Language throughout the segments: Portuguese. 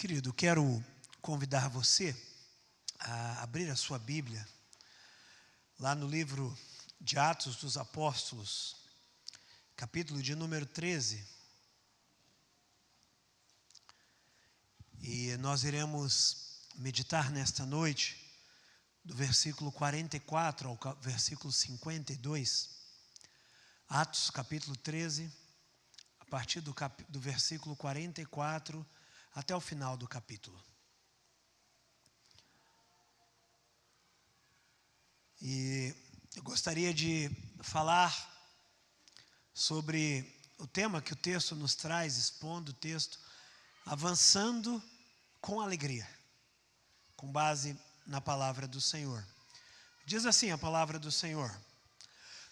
Querido, quero convidar você a abrir a sua Bíblia lá no livro de Atos dos Apóstolos, capítulo de número 13. E nós iremos meditar nesta noite do versículo 44 ao versículo 52. Atos capítulo 13, a partir do versículo 44 até o final do capítulo. E eu gostaria de falar sobre o tema que o texto nos traz, expondo o texto, avançando com alegria, com base na palavra do Senhor. Diz assim a palavra do Senhor: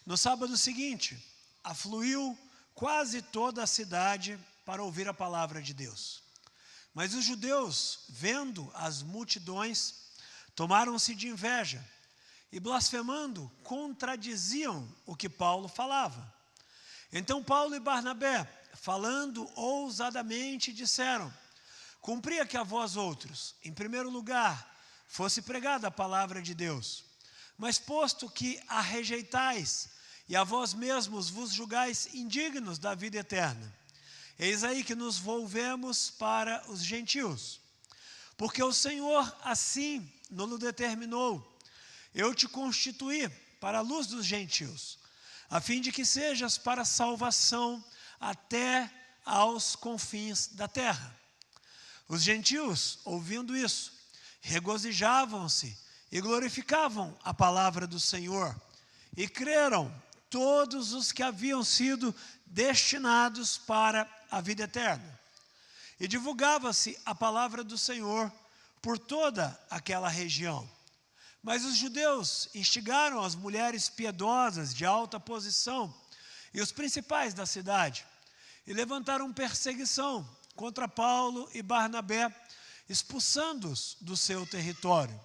no sábado seguinte, afluiu quase toda a cidade para ouvir a palavra de Deus. Mas os judeus, vendo as multidões, tomaram-se de inveja e, blasfemando, contradiziam o que Paulo falava. Então Paulo e Barnabé, falando ousadamente, disseram: cumpria que a vós outros, em primeiro lugar, fosse pregada a palavra de Deus. Mas posto que a rejeitais e a vós mesmos vos julgais indignos da vida eterna, eis aí que nos volvemos para os gentios. Porque o Senhor assim nos determinou: eu te constituí para a luz dos gentios, a fim de que sejas para salvação até aos confins da terra. Os gentios, ouvindo isso, regozijavam-se e glorificavam a palavra do Senhor, e creram todos os que haviam sido destinados para a vida eterna. E divulgava-se a palavra do Senhor por toda aquela região. Mas os judeus instigaram as mulheres piedosas de alta posição e os principais da cidade, e levantaram perseguição contra Paulo e Barnabé, expulsando-os do seu território.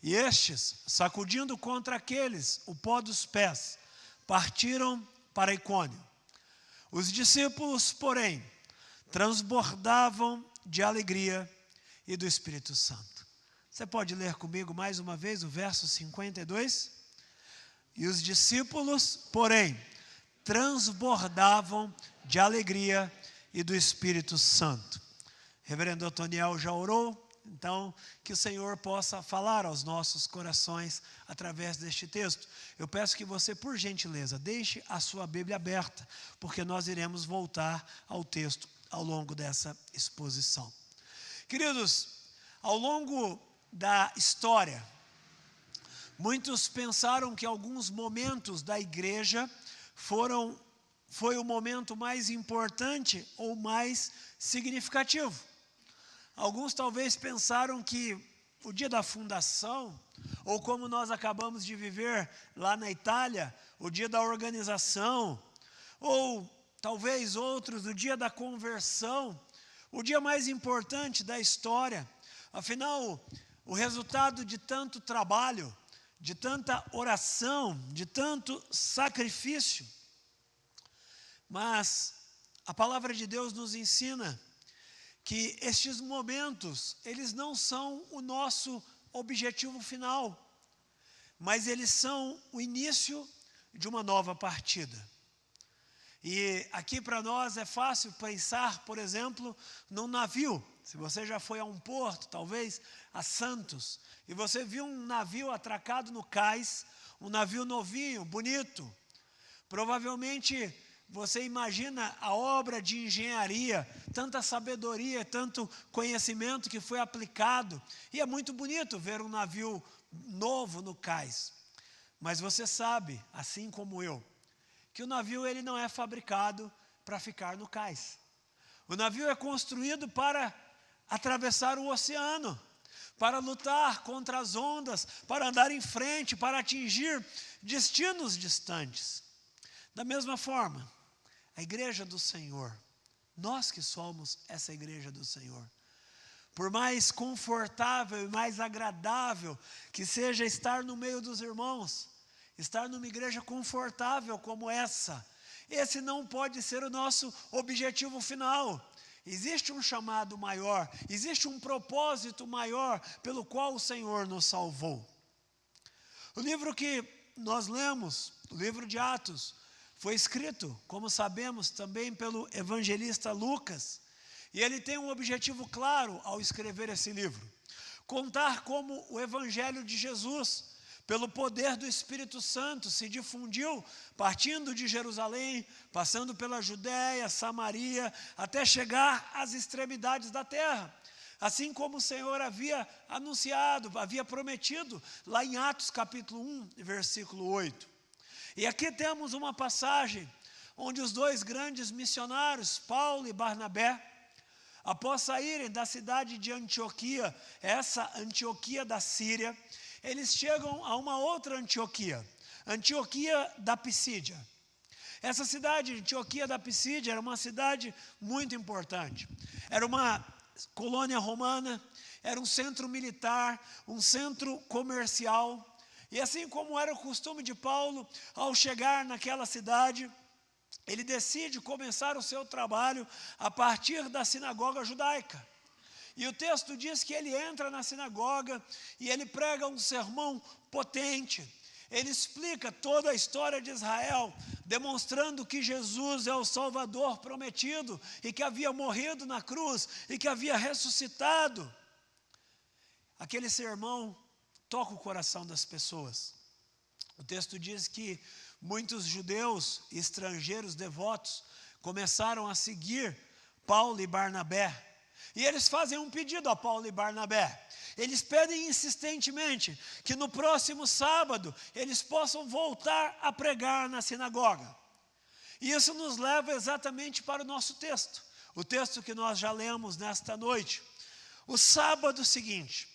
E estes, sacudindo contra aqueles o pó dos pés, partiram para Icônio. Os discípulos, porém, transbordavam de alegria e do Espírito Santo. Você pode ler comigo mais uma vez o verso 52? E os discípulos, porém, transbordavam de alegria e do Espírito Santo. Reverendo Otoniel já orou, então que o Senhor possa falar aos nossos corações através deste texto. Eu peço que você, por gentileza, deixe a sua Bíblia aberta, porque nós iremos voltar ao texto ao longo dessa exposição. Queridos, ao longo da história, muitos pensaram que alguns momentos da igreja foi o momento mais importante ou mais significativo. Alguns talvez pensaram que o dia da fundação, ou como nós acabamos de viver lá na Itália, o dia da organização, ou talvez outros, o dia da conversão, o dia mais importante da história. Afinal, o resultado de tanto trabalho, de tanta oração, de tanto sacrifício. Mas a palavra de Deus nos ensina que estes momentos, eles não são o nosso objetivo final, mas eles são o início de uma nova partida. E aqui para nós é fácil pensar, por exemplo, num navio. Se você já foi a um porto, talvez a Santos, e você viu um navio atracado no cais, um navio novinho, bonito, provavelmente você imagina a obra de engenharia, tanta sabedoria, tanto conhecimento que foi aplicado, e é muito bonito ver um navio novo no cais. Mas você sabe, assim como eu, que o navio ele não é fabricado para ficar no cais. O navio é construído para atravessar o oceano, para lutar contra as ondas, para andar em frente, para atingir destinos distantes. Da mesma forma, a igreja do Senhor, nós que somos essa igreja do Senhor, por mais confortável e mais agradável que seja estar no meio dos irmãos, estar numa igreja confortável como essa, esse não pode ser o nosso objetivo final. existe um chamado maior, existe um propósito maior pelo qual o Senhor nos salvou. O livro que nós lemos, o livro de Atos, foi escrito, como sabemos, também pelo evangelista Lucas, e ele tem um objetivo claro ao escrever esse livro: contar como o evangelho de Jesus, pelo poder do Espírito Santo, se difundiu, partindo de Jerusalém, passando pela Judéia, Samaria, até chegar às extremidades da terra. Assim como o Senhor havia anunciado, havia prometido, lá em Atos capítulo 1, versículo 8. E aqui temos uma passagem onde os dois grandes missionários, Paulo e Barnabé, após saírem da cidade de Antioquia, essa Antioquia da Síria, eles chegam a uma outra Antioquia, Antioquia da Pisídia. Essa cidade, Antioquia da Pisídia, era uma cidade muito importante. Era uma colônia romana, era um centro militar, um centro comercial. E assim como era o costume de Paulo, ao chegar naquela cidade, ele decide começar o seu trabalho a partir da sinagoga judaica. E o texto diz que ele entra na sinagoga e ele prega um sermão potente. Ele explica toda a história de Israel, demonstrando que Jesus é o Salvador prometido e que havia morrido na cruz e que havia ressuscitado. Aquele sermão toca o coração das pessoas. O texto diz que muitos judeus e estrangeiros devotos começaram a seguir Paulo e Barnabé. E eles fazem um pedido a Paulo e Barnabé. Eles pedem insistentemente que no próximo sábado eles possam voltar a pregar na sinagoga. E isso nos leva exatamente para o nosso texto. O texto que nós já lemos nesta noite. O sábado seguinte.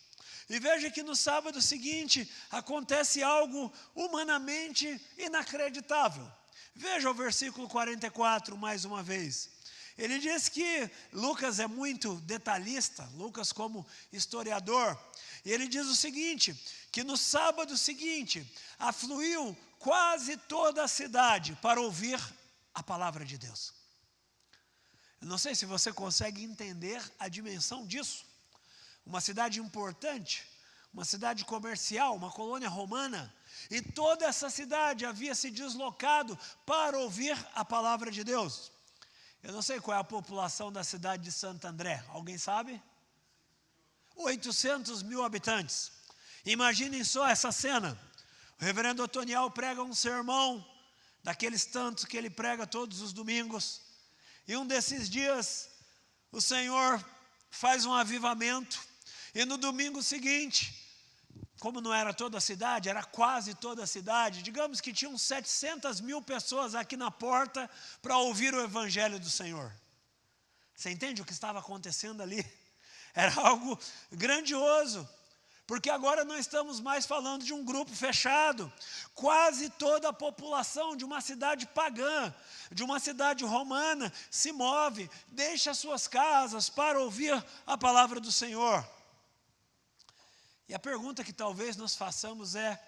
E veja que no sábado seguinte acontece algo humanamente inacreditável. Veja o versículo 44 mais uma vez. Ele diz que Lucas é muito detalhista, Lucas como historiador, e ele diz o seguinte, que no sábado seguinte afluiu quase toda a cidade para ouvir a palavra de Deus. Eu não sei se você consegue entender a dimensão disso. Uma cidade importante, uma cidade comercial, uma colônia romana, e toda essa cidade havia se deslocado para ouvir a palavra de Deus. Eu não sei qual é a população da cidade de Santo André, alguém sabe? 800 mil habitantes. Imaginem só essa cena. O reverendo Otoniel prega um sermão, daqueles tantos que ele prega todos os domingos, e um desses dias o Senhor faz um avivamento, e no domingo seguinte, como não era toda a cidade, era quase toda a cidade, digamos que tinham 700 mil pessoas aqui na porta para ouvir o evangelho do Senhor. Você entende o que estava acontecendo ali? Era algo grandioso, porque agora não estamos mais falando de um grupo fechado. Quase toda a população de uma cidade pagã, de uma cidade romana, se move, deixa suas casas para ouvir a palavra do Senhor. E a pergunta que talvez nós façamos é: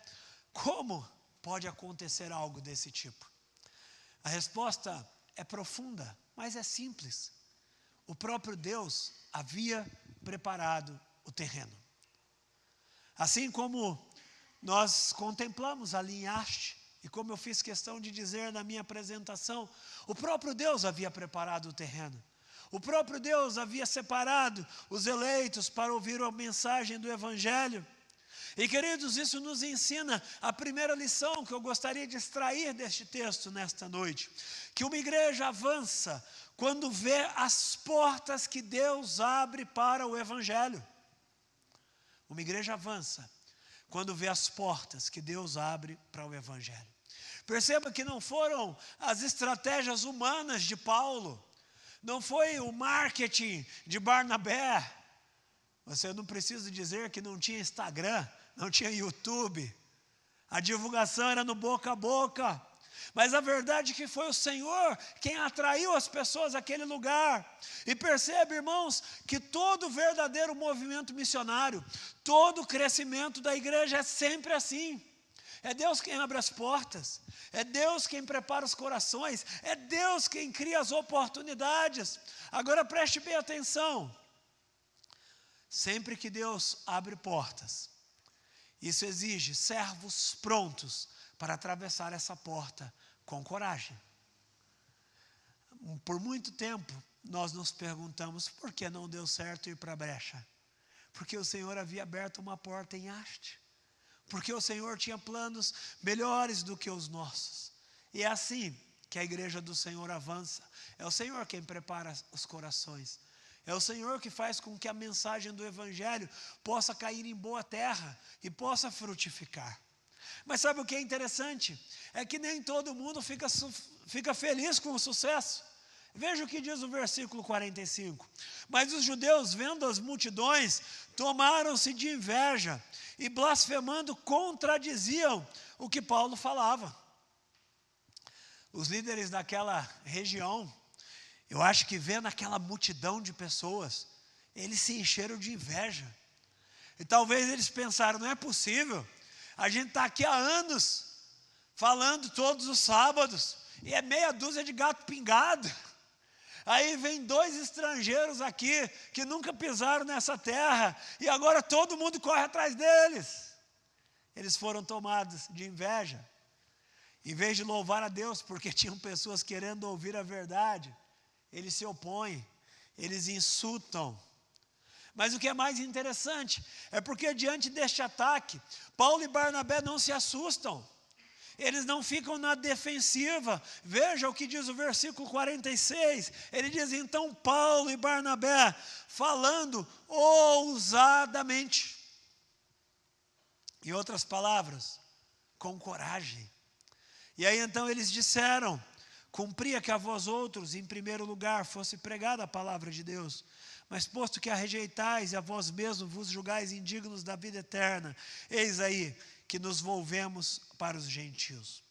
como pode acontecer algo desse tipo? A resposta é profunda, mas é simples. O próprio Deus havia preparado o terreno. Assim como nós contemplamos ali em haste, e como eu fiz questão de dizer na minha apresentação, o próprio Deus havia preparado o terreno. O próprio Deus havia separado os eleitos para ouvir a mensagem do Evangelho. E, queridos, isso nos ensina a primeira lição que eu gostaria de extrair deste texto nesta noite. Que uma igreja avança quando vê as portas que Deus abre para o Evangelho. Uma igreja avança quando vê as portas que Deus abre para o Evangelho. Perceba que não foram as estratégias humanas de Paulo, não foi o marketing de Barnabé. Você não precisa dizer que não tinha Instagram, não tinha YouTube. A divulgação era no boca a boca. Mas a verdade é que foi o Senhor quem atraiu as pessoas àquele lugar. E percebe, irmãos, que todo verdadeiro movimento missionário, todo crescimento da igreja é sempre assim. É Deus quem abre as portas, é Deus quem prepara os corações, é Deus quem cria as oportunidades. Agora preste bem atenção, sempre que Deus abre portas, isso exige servos prontos para atravessar essa porta com coragem. Por muito tempo, nós nos perguntamos por que não deu certo ir para a brecha. Porque o Senhor havia aberto uma porta em haste. Porque o Senhor tinha planos melhores do que os nossos. E é assim que a igreja do Senhor avança. É o Senhor quem prepara os corações. É o Senhor que faz com que a mensagem do Evangelho possa cair em boa terra e possa frutificar. Mas sabe o que é interessante? É que nem todo mundo fica feliz com o sucesso. Veja o que diz o versículo 45. Mas os judeus, vendo as multidões, tomaram-se de inveja e, blasfemando, contradiziam o que Paulo falava. Os líderes daquela região, eu acho que vendo aquela multidão de pessoas, eles se encheram de inveja. E talvez eles pensaram, não é possível, a gente está aqui há anos, falando todos os sábados, e é meia dúzia de gato pingado. Aí vem 2 estrangeiros aqui, que nunca pisaram nessa terra, e agora todo mundo corre atrás deles. Eles foram tomados de inveja. Em vez de louvar a Deus, porque tinham pessoas querendo ouvir a verdade, eles se opõem, eles insultam. Mas o que é mais interessante, é porque diante deste ataque, Paulo e Barnabé não se assustam. Eles não ficam na defensiva. Veja o que diz o versículo 46. Ele diz, então Paulo e Barnabé, falando ousadamente. Em outras palavras, com coragem. E aí então eles disseram, cumpria que a vós outros, em primeiro lugar, fosse pregada a palavra de Deus. Mas posto que a rejeitais e a vós mesmos vos julgais indignos da vida eterna, eis aí que nos volvemos para os gentios.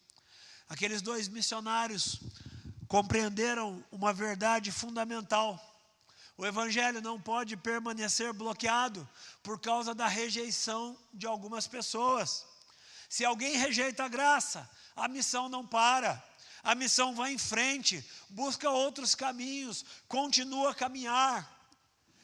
Aqueles 2 missionários compreenderam uma verdade fundamental. O evangelho não pode permanecer bloqueado por causa da rejeição de algumas pessoas. Se alguém rejeita a graça, a missão não para. A missão vai em frente, busca outros caminhos, continua a caminhar.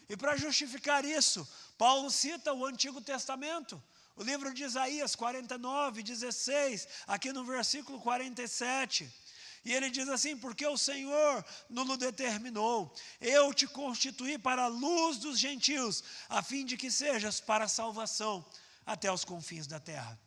E para justificar isso, Paulo cita o Antigo Testamento. O livro de Isaías 49, 16, aqui no versículo 47. E ele diz assim, porque o Senhor nos determinou, eu te constituí para a luz dos gentios, a fim de que sejas para a salvação até os confins da terra.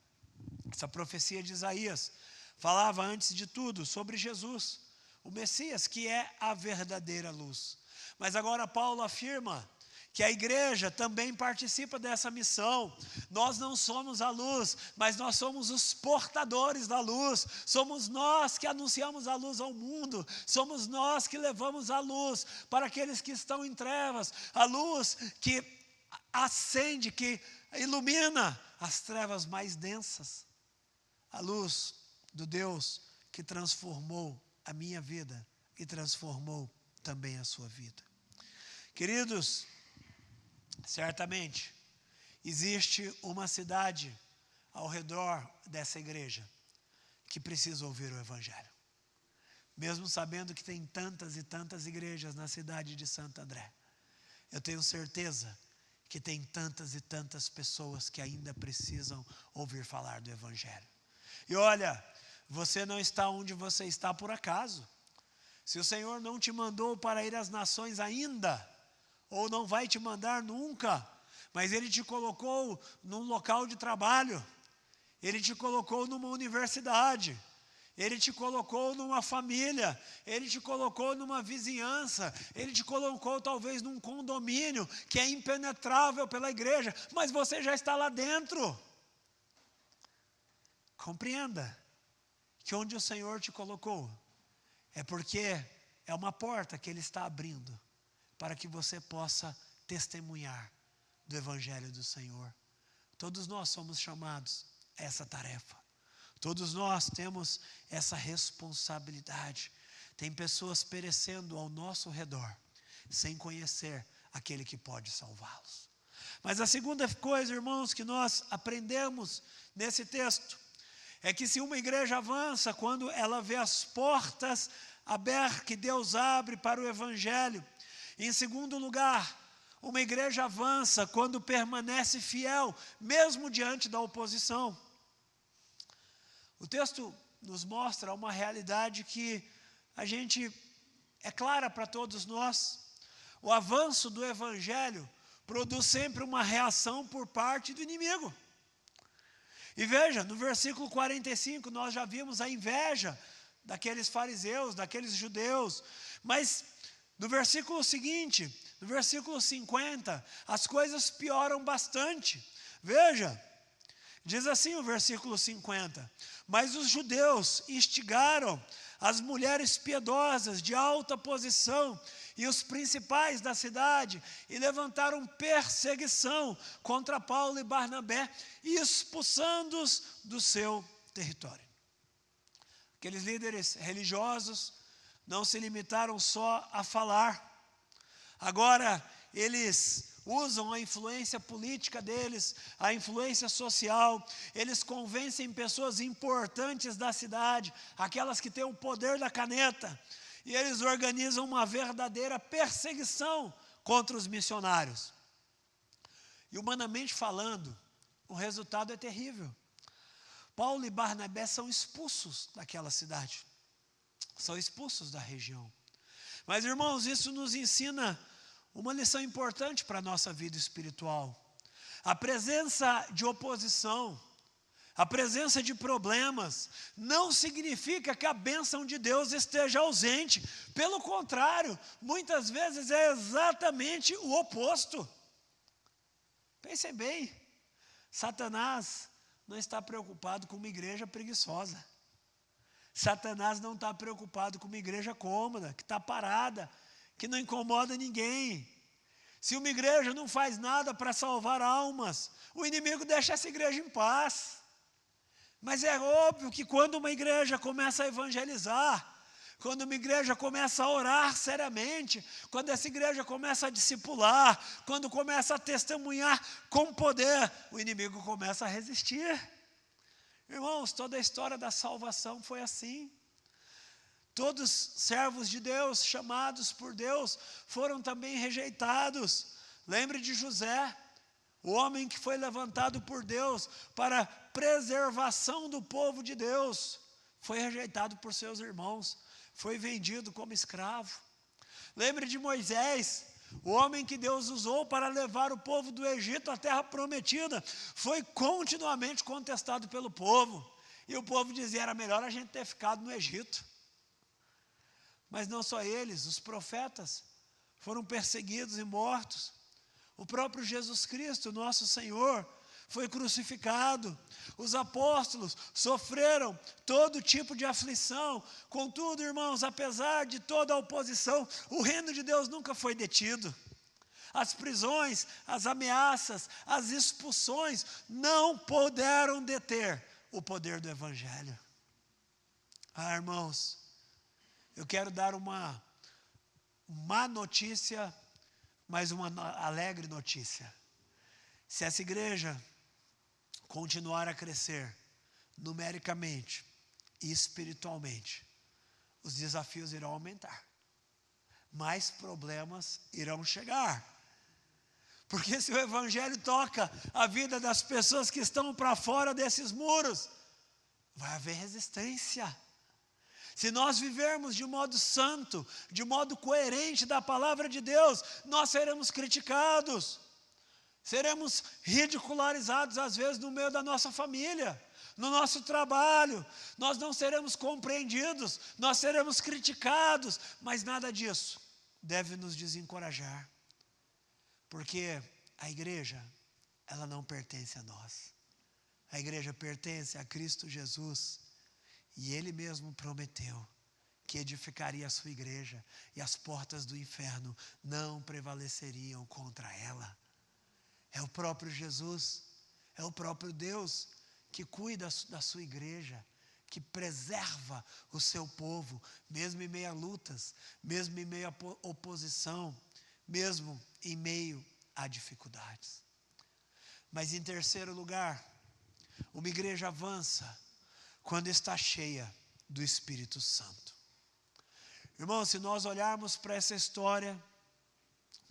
Essa profecia de Isaías falava antes de tudo sobre Jesus, o Messias, que é a verdadeira luz. Mas agora Paulo afirma que a igreja também participa dessa missão. Nós não somos a luz, mas nós somos os portadores da luz. Somos nós que anunciamos a luz ao mundo. Somos nós que levamos a luz para aqueles que estão em trevas. A luz que acende, que ilumina as trevas mais densas. A luz do Deus que transformou a minha vida e transformou também a sua vida. Queridos, certamente, existe uma cidade ao redor dessa igreja que precisa ouvir o Evangelho. Mesmo sabendo que tem tantas e tantas igrejas na cidade de Santo André, eu tenho certeza que tem tantas e tantas pessoas que ainda precisam ouvir falar do Evangelho. E olha, você não está onde você está por acaso. Se o Senhor não te mandou para ir às nações ainda, ou não vai te mandar nunca, mas Ele te colocou num local de trabalho, Ele te colocou numa universidade, Ele te colocou numa família, Ele te colocou numa vizinhança, Ele te colocou talvez num condomínio que é impenetrável pela igreja, mas você já está lá dentro. Compreenda que onde o Senhor te colocou é porque é uma porta que Ele está abrindo para que você possa testemunhar do Evangelho do Senhor. Todos nós somos chamados a essa tarefa. Todos nós temos essa responsabilidade. Tem pessoas perecendo ao nosso redor, sem conhecer aquele que pode salvá-los. Mas a segunda coisa, irmãos, que nós aprendemos nesse texto, é que se uma igreja avança, quando ela vê as portas abertas que Deus abre para o Evangelho. Em segundo lugar, uma igreja avança quando permanece fiel, mesmo diante da oposição. O texto nos mostra uma realidade que é clara para todos nós. O avanço do Evangelho produz sempre uma reação por parte do inimigo. E veja, no versículo 45, nós já vimos a inveja daqueles fariseus, daqueles judeus. Mas no versículo seguinte, no versículo 50, as coisas pioram bastante. Veja, diz assim o versículo 50: mas os judeus instigaram as mulheres piedosas de alta posição e os principais da cidade, e levantaram perseguição contra Paulo e Barnabé, expulsando-os do seu território. Aqueles líderes religiosos não se limitaram só a falar, agora eles usam a influência política deles, a influência social, eles convencem pessoas importantes da cidade, aquelas que têm o poder da caneta, e eles organizam uma verdadeira perseguição contra os missionários. E humanamente falando, o resultado é terrível. Paulo e Barnabé são expulsos daquela cidade, são expulsos da região. Mas, irmãos, isso nos ensina uma lição importante para a nossa vida espiritual. A presença de oposição, a presença de problemas, não significa que a bênção de Deus esteja ausente. Pelo contrário, muitas vezes é exatamente o oposto. Pensem bem, Satanás não está preocupado com uma igreja preguiçosa. Satanás não está preocupado com uma igreja cômoda, que está parada, que não incomoda ninguém. Se uma igreja não faz nada para salvar almas, o inimigo deixa essa igreja em paz. Mas é óbvio que quando uma igreja começa a evangelizar, quando uma igreja começa a orar seriamente, quando essa igreja começa a discipular, quando começa a testemunhar com poder, o inimigo começa a resistir. Irmãos, toda a história da salvação foi assim. Todos servos de Deus, chamados por Deus, foram também rejeitados. Lembre de José, o homem que foi levantado por Deus para preservação do povo de Deus, foi rejeitado por seus irmãos, foi vendido como escravo. Lembre de Moisés, o homem que Deus usou para levar o povo do Egito à terra prometida, foi continuamente contestado pelo povo. E o povo dizia, era melhor a gente ter ficado no Egito. Mas não só eles, os profetas foram perseguidos e mortos. O próprio Jesus Cristo, nosso Senhor, foi crucificado. Os apóstolos sofreram todo tipo de aflição. Contudo, irmãos, apesar de toda a oposição, o reino de Deus nunca foi detido. As prisões, as ameaças, as expulsões não puderam deter o poder do Evangelho. Ah, irmãos, eu quero dar uma má notícia, mas uma alegre notícia. Se essa igreja continuar a crescer numericamente e espiritualmente, os desafios irão aumentar. Mais problemas irão chegar. Porque se o Evangelho toca a vida das pessoas que estão para fora desses muros, vai haver resistência. Se nós vivermos de modo santo, de modo coerente da palavra de Deus, nós seremos criticados, seremos ridicularizados às vezes no meio da nossa família, no nosso trabalho, nós não seremos compreendidos, nós seremos criticados, mas nada disso deve nos desencorajar, porque a igreja, ela não pertence a nós, a igreja pertence a Cristo Jesus. E Ele mesmo prometeu que edificaria a sua igreja e as portas do inferno não prevaleceriam contra ela. É o próprio Jesus, é o próprio Deus que cuida da sua igreja, que preserva o seu povo, mesmo em meio a lutas, mesmo em meio a oposição, mesmo em meio a dificuldades. Mas em terceiro lugar, uma igreja avança quando está cheia do Espírito Santo. Irmãos, se nós olharmos para essa história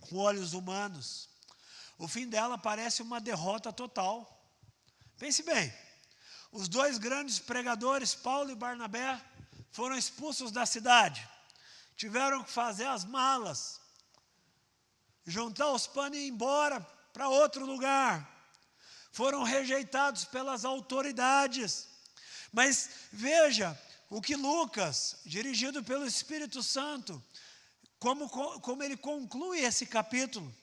com olhos humanos, o fim dela parece uma derrota total. Pense bem, os dois grandes pregadores, Paulo e Barnabé, foram expulsos da cidade. Tiveram que fazer as malas, juntar os panos e ir embora para outro lugar. Foram rejeitados pelas autoridades. Mas veja o que Lucas, dirigido pelo Espírito Santo, como ele conclui esse capítulo.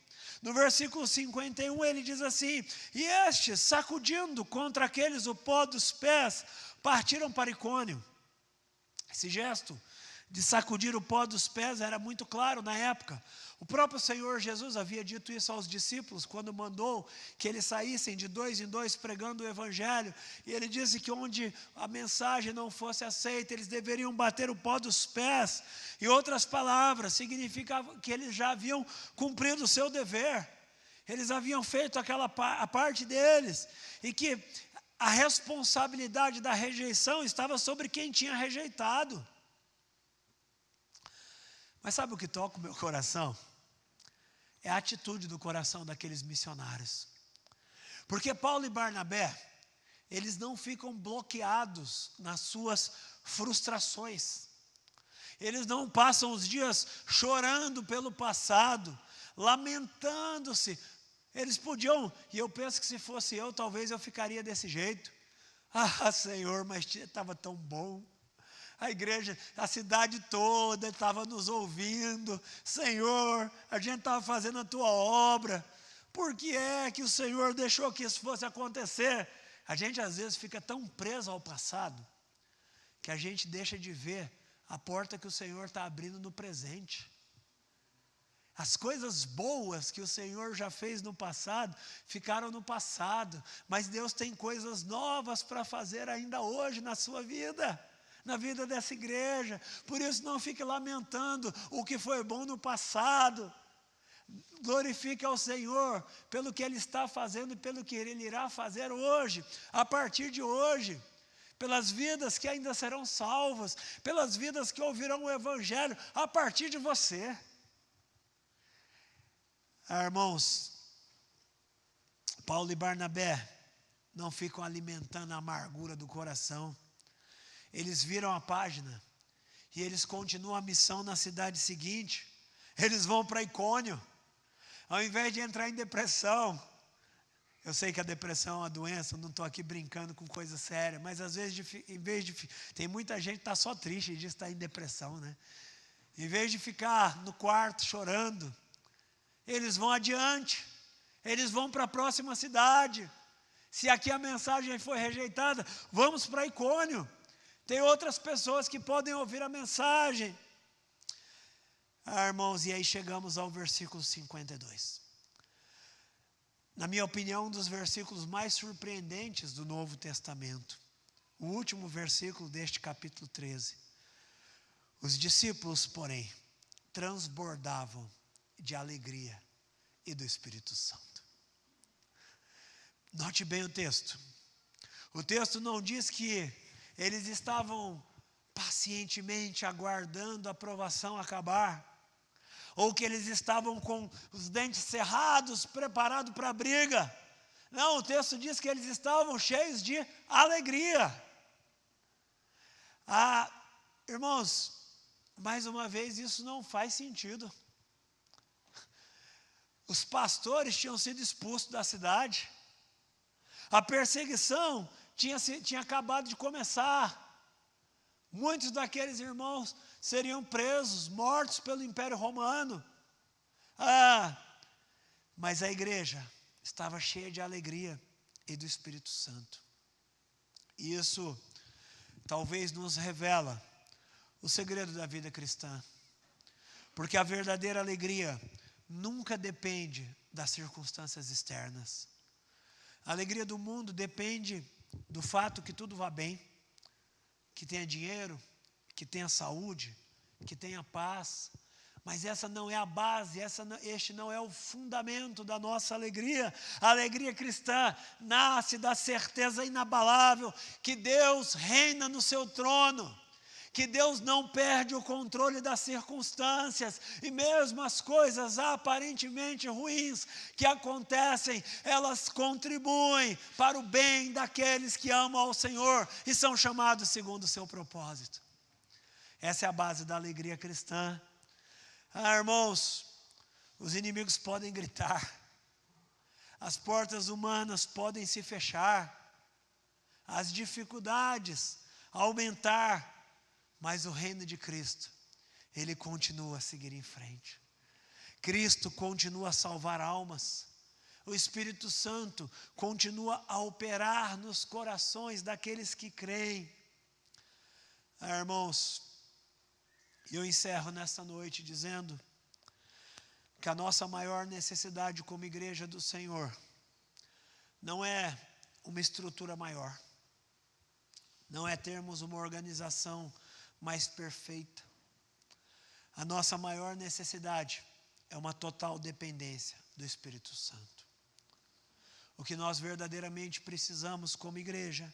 No versículo 51 ele diz assim: e estes, sacudindo contra aqueles o pó dos pés, partiram para Icônio. Esse gesto de sacudir o pó dos pés era muito claro na época. O próprio Senhor Jesus havia dito isso aos discípulos quando mandou que eles saíssem de 2 em 2 pregando o Evangelho. E ele disse que onde a mensagem não fosse aceita, eles deveriam bater o pó dos pés. Em outras palavras, significava que eles já haviam cumprido o seu dever. Eles haviam feito a parte deles. E que a responsabilidade da rejeição estava sobre quem tinha rejeitado. Mas sabe o que toca o meu coração? É a atitude do coração daqueles missionários. Porque Paulo e Barnabé, eles não ficam bloqueados nas suas frustrações. Eles não passam os dias chorando pelo passado, lamentando-se. Eles podiam, e eu penso que se fosse eu, talvez eu ficaria desse jeito. Ah, Senhor, mas estava tão bom. A igreja, a cidade toda estava nos ouvindo. Senhor, a gente estava fazendo a tua obra. Por que é que o Senhor deixou que isso fosse acontecer? A gente às vezes fica tão preso ao passado que a gente deixa de ver a porta que o Senhor está abrindo no presente. As coisas boas que o Senhor já fez no passado ficaram no passado, mas Deus tem coisas novas para fazer ainda hoje na sua vida. Na vida dessa igreja. Por isso não fique lamentando o que foi bom no passado. Glorifique ao Senhor pelo que Ele está fazendo e pelo que Ele irá fazer hoje, a partir de hoje, pelas vidas que ainda serão salvas, pelas vidas que ouvirão o Evangelho a partir de você. Irmãos, Paulo e Barnabé não ficam alimentando a amargura do coração. Eles viram a página e eles continuam a missão na cidade seguinte. Eles vão para Icônio. Ao invés de entrar em depressão, eu sei que a depressão é uma doença, eu não estou aqui brincando com coisa séria, mas às vezes, tem muita gente que está só triste e diz que está em depressão, né? Em vez de ficar no quarto chorando, eles vão adiante, eles vão para a próxima cidade. Se aqui a mensagem foi rejeitada, vamos para Icônio. Tem outras pessoas que podem ouvir a mensagem. Irmãos, e aí chegamos ao versículo 52. Na minha opinião, um dos versículos mais surpreendentes do Novo Testamento. O último versículo deste capítulo 13. Os discípulos, porém, transbordavam de alegria e do Espírito Santo. Note bem o texto. O texto não diz que eles estavam pacientemente aguardando a provação acabar, ou que eles estavam com os dentes cerrados, preparados para a briga. Não, o texto diz que eles estavam cheios de alegria. Irmãos, mais uma vez, isso não faz sentido. Os pastores tinham sido expulsos da cidade. A perseguição tinha acabado de começar. Muitos daqueles irmãos seriam presos, mortos pelo Império Romano. Mas a igreja estava cheia de alegria e do Espírito Santo. E isso talvez nos revela o segredo da vida cristã. Porque a verdadeira alegria nunca depende das circunstâncias externas. A alegria do mundo depende do fato que tudo vá bem, que tenha dinheiro, que tenha saúde, que tenha paz. Mas essa não é a base, este não é o fundamento da nossa alegria. A alegria cristã nasce da certeza inabalável que Deus reina no seu trono, que Deus não perde o controle das circunstâncias, e mesmo as coisas aparentemente ruins que acontecem, elas contribuem para o bem daqueles que amam ao Senhor e são chamados segundo o seu propósito. Essa é a base da alegria cristã. Irmãos, os inimigos podem gritar, as portas humanas podem se fechar, as dificuldades aumentar, mas o reino de Cristo, ele continua a seguir em frente. Cristo continua a salvar almas. O Espírito Santo continua a operar nos corações daqueles que creem. Irmãos, eu encerro nesta noite dizendo que a nossa maior necessidade como igreja do Senhor não é uma estrutura maior, não é termos uma organização mais perfeita. A nossa maior necessidade é uma total dependência do Espírito Santo. O que nós verdadeiramente precisamos como igreja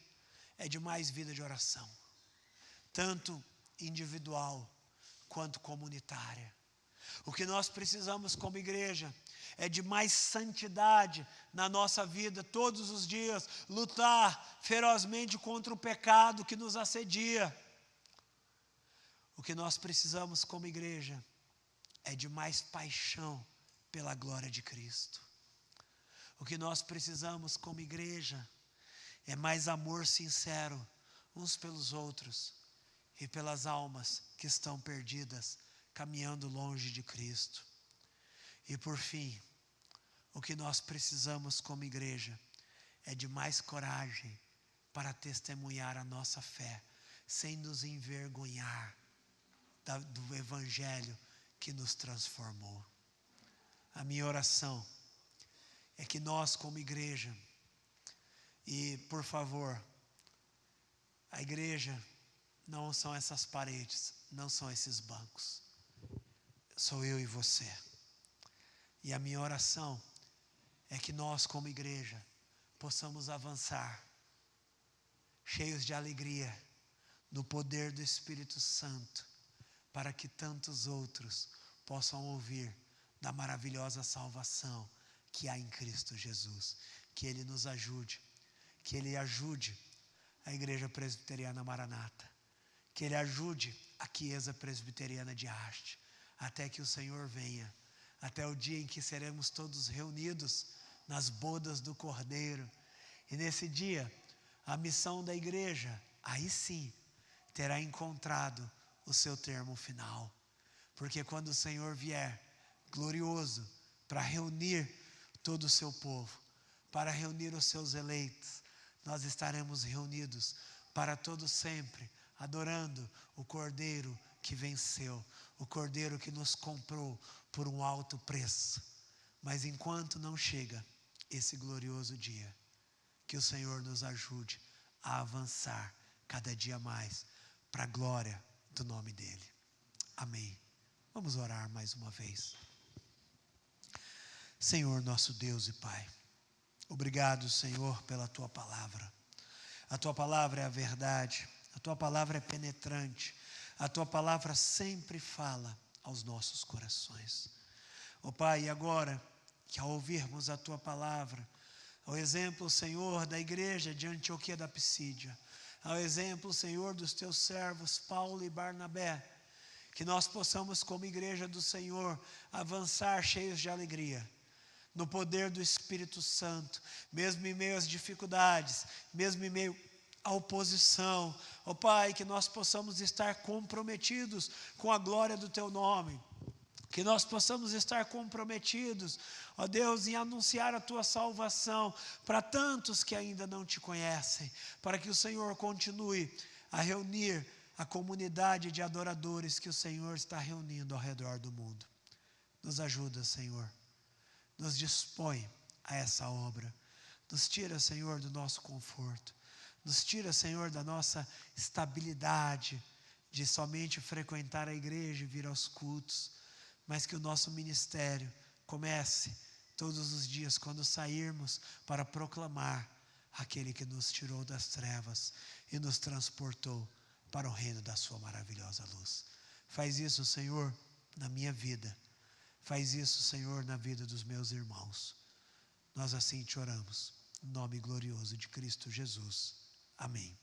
é de mais vida de oração, tanto individual quanto comunitária. O que nós precisamos como igreja é de mais santidade na nossa vida todos os dias, lutar ferozmente contra o pecado que nos assedia. O que nós precisamos como igreja é de mais paixão pela glória de Cristo. O que nós precisamos como igreja é mais amor sincero uns pelos outros e pelas almas que estão perdidas, caminhando longe de Cristo. E por fim, o que nós precisamos como igreja é de mais coragem para testemunhar a nossa fé, sem nos envergonhar do Evangelho que nos transformou. A minha oração é que nós como igreja, e por favor, a igreja não são essas paredes, não são esses bancos, sou eu e você. E a minha oração é que nós como igreja possamos avançar, cheios de alegria, no poder do Espírito Santo, para que tantos outros possam ouvir da maravilhosa salvação que há em Cristo Jesus. Que Ele nos ajude, que Ele ajude a Igreja Presbiteriana Maranata, que Ele ajude a Chiesa Presbiteriana de Haste, até que o Senhor venha, até o dia em que seremos todos reunidos nas bodas do Cordeiro. E nesse dia, a missão da igreja, aí sim, terá encontrado o seu termo final. Porque quando o Senhor vier, glorioso, para reunir todo o seu povo, para reunir os seus eleitos, nós estaremos reunidos para todo sempre, adorando o Cordeiro que venceu, o Cordeiro que nos comprou por um alto preço. Mas enquanto não chega esse glorioso dia, que o Senhor nos ajude a avançar cada dia mais para a glória do nome dEle. Amém. Vamos orar mais uma vez. Senhor, nosso Deus e Pai, obrigado, Senhor, pela Tua palavra. A Tua palavra é a verdade, a Tua palavra é penetrante, a Tua palavra sempre fala aos nossos corações. Ó Pai, e agora que ao ouvirmos a Tua palavra, ao exemplo, Senhor, da igreja de Antioquia da Psídia, ao exemplo, Senhor, dos Teus servos Paulo e Barnabé, que nós possamos como igreja do Senhor avançar cheios de alegria, no poder do Espírito Santo, mesmo em meio às dificuldades, mesmo em meio à oposição. Ó Pai, que nós possamos estar comprometidos com a glória do Teu nome, que nós possamos estar comprometidos, ó Deus, em anunciar a Tua salvação para tantos que ainda não Te conhecem, para que o Senhor continue a reunir a comunidade de adoradores que o Senhor está reunindo ao redor do mundo. Nos ajuda, Senhor, nos dispõe a essa obra, nos tira, Senhor, do nosso conforto, nos tira, Senhor, da nossa estabilidade de somente frequentar a igreja e vir aos cultos, mas que o nosso ministério comece todos os dias, quando sairmos, para proclamar aquele que nos tirou das trevas e nos transportou para o reino da sua maravilhosa luz. Faz isso, Senhor, na minha vida. Faz isso, Senhor, na vida dos meus irmãos. Nós assim te oramos, em nome glorioso de Cristo Jesus. Amém.